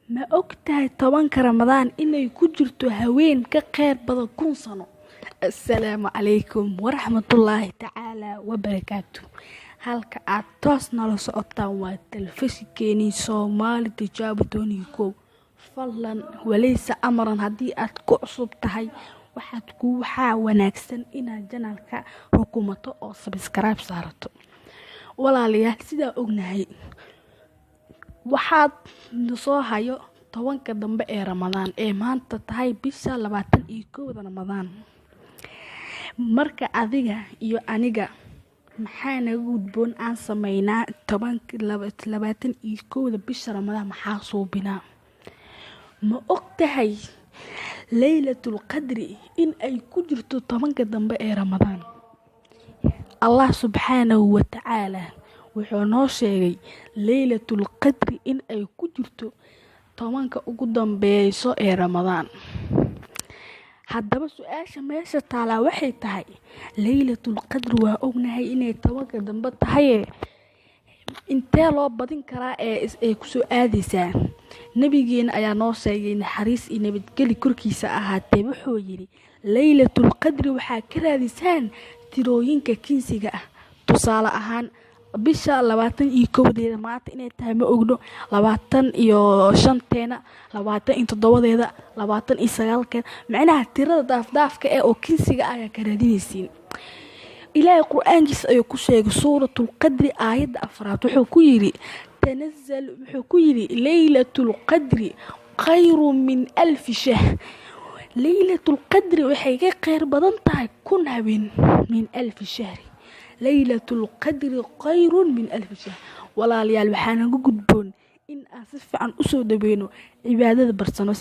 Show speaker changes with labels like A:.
A: Ma ogtahay 10 Ramadaan inay ku jirto haween ka kheyr badan 1000 sano? Assalaamu calaykum waraxmatullaahi tacaala wabarakaatu. Halka aad toos nala socotaan waa telefishinkeeni Soomaali Tijaabo 21. Fadlan walaysa amaran haddii aad ku cusub tahay waxaa wanaagsan inaad janalka rukumato oo subscribe saarato. Walaalayaal sidaa ognahay waxaad soo hayo 10 dambe ee Ramadaan ee maanta tahay bisha 21 Ramadaan. Marka adiga iyo aniga maxaa naga gudboon aan sameynaa 21 bisha Ramadaan maxaa suubinaa? Ma ogtahay Laylatul Qadri in ay ku jirto 10 dambe ee Ramadaan? Allah subhanahu wa ta'ala wuxuu noo sheegay Laylatul Qadri in ay ku jirto 10 ugu dambeeyso ee Ramadaan. Haddaba su'aasha meesha taala waxay tahay Laylatul Qadri waa ognahay inay 10 dambe tahay intee loo badin karaa ee ku soo aadaysaa. Nabigeena ayaa noo sheegay naxariis iyo nabadgelyo korkiisa ahaatee wuxuu yiri Laylatul Qadri waxaa ka raadisaan tirooyinka kinsiga ah. Tusaale ahaan bisha 21 maanta inay tahay ma ogno 25teena 27deeda 29keena macnaha tirada daafka ee oo kinsiga ayaa ka raadinaysiin. Ilaahay Qur'aankiisa ayuu ku sheegay suuratul Qadri aayadda 4 wuxuu ku yiri tanazzal wuxuu ku yiri Laylatul Qadri khayrun min 1000 shahr. Laylatul Qadri waxay ka kheyr badan tahay 1000 habeen min 1000 shahr. Laylatul Qadri khayrun min 1000 shahr. Walaalayaal waxaan ugu gudboon in aan si fiican u soo dhaweeyno cibaadada barsano.